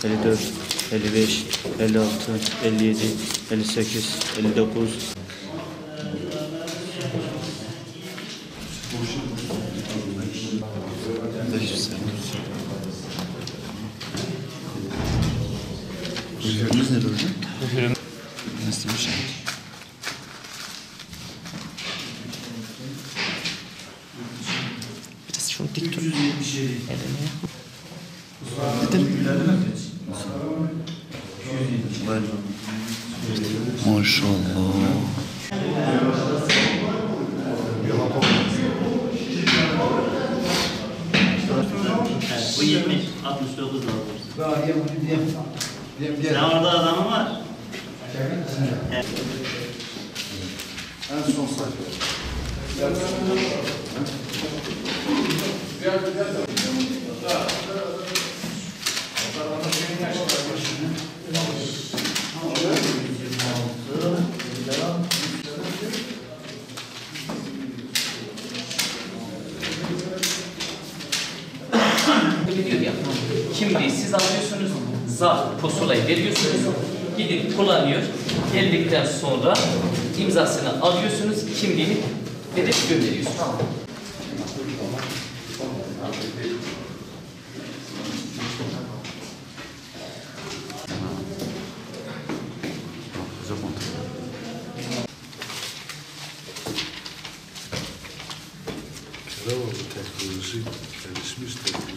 ...54, 55, 56, 57, 58, 59... Mühürümüz nerede hocam? Mühürüm. Nasıl bir şey? Biraz şunu dik tut. Elini. Maşallah. Bu 70, 69 alır. Sen orada adamın var. Evet. En son sayfa. Diyor ya, kimliği siz alıyorsunuz, zar pusulayı veriyorsunuz, gidip kullanıyor, geldikten sonra imzasını alıyorsunuz, kimliğini verip gönderiyorsunuz. Bravo, teknoloji, gelişmiş teknoloji.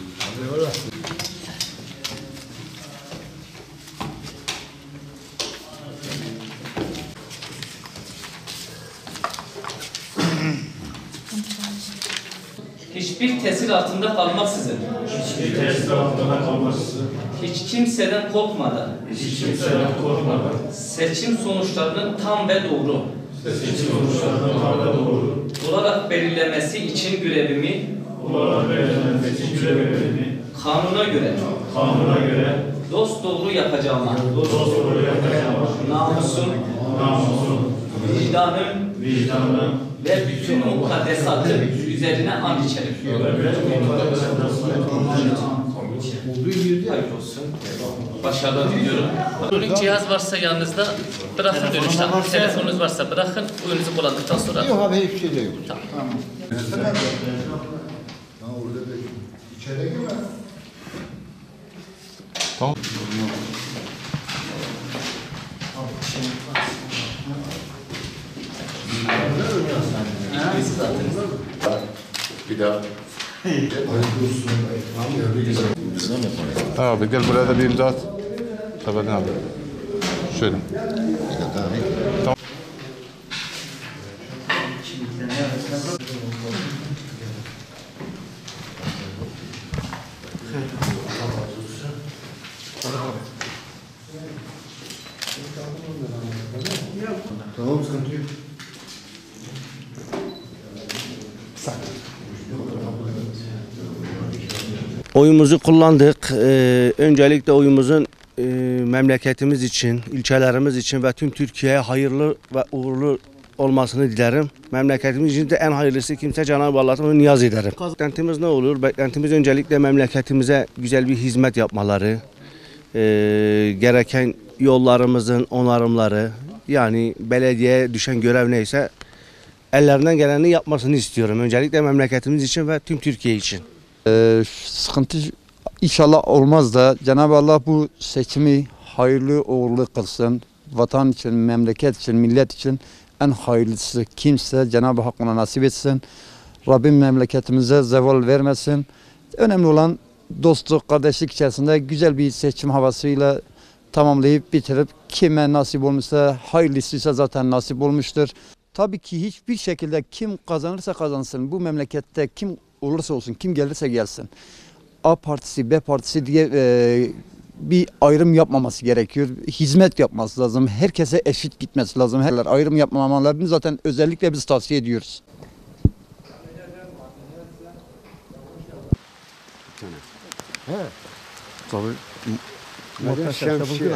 Hiçbir tesir altında kalmaksızın, Hiçbir test altında kalmasın. hiç kimseden korkmadan, Hiç kimseden korkmadan. seçim sonuçlarının tam ve doğru Seçim sonuçlarının tam ve doğru. olarak belirlemesi için görevimi Olarak verilen seçim görevlerini kanuna göre dosdoğru yapacağıma, doğru yapacağıma, namusum, vicdanım ve bütün mukaddesatı üzerine and içerim. Hayırlı olsun. Başarılar diliyorum. Elektronik cihaz varsa yanınızda bırakın dönüşte. Telefonunuz varsa bırakın. Oyunuzu kullandıktan sonra. Yok abi hiçbir şey de yok. Tamam. Ya orada bir içeri girme. İlgisi zaten. Bir daha. Hayırlı olsun. Abi gel buraya da bir imza at. Sabahleyin abi. Şöyle. Tamam, sıkıntı yok. Oyumuzu kullandık. Öncelikle oyumuzun memleketimiz için, ilçelerimiz için ve tüm Türkiye'ye hayırlı ve uğurlu olmasını dilerim. Memleketimiz için de en hayırlısı kimse Cenab-ı Allah'tan niyaz ederim. Beklentimiz ne olur? Beklentimiz öncelikle memleketimize güzel bir hizmet yapmaları, gereken yollarımızın onarımları, yani belediyeye düşen görev neyse ellerinden geleni yapmasını istiyorum. Öncelikle memleketimiz için ve tüm Türkiye için. Sıkıntı inşallah olmaz da Cenab-ı Allah bu seçimi hayırlı uğurlu kılsın. Vatan için, memleket için, millet için en hayırlısı kimse Cenab-ı Hak ona nasip etsin. Rabbim memleketimize zeval vermesin. Önemli olan dostluk, kardeşlik içerisinde güzel bir seçim havasıyla tamamlayıp bitirip kime nasip olmuşsa, hayırlısıysa zaten nasip olmuştur. Tabii ki hiçbir şekilde kim kazanırsa kazansın, bu memlekette kim olursa olsun, kim gelirse gelsin. A partisi, B partisi diye bir ayrım yapmaması gerekiyor. Hizmet yapması lazım. Herkese eşit gitmesi lazım. Her ayrım yapmamalarını zaten özellikle biz tavsiye ediyoruz. Muhteşem şey.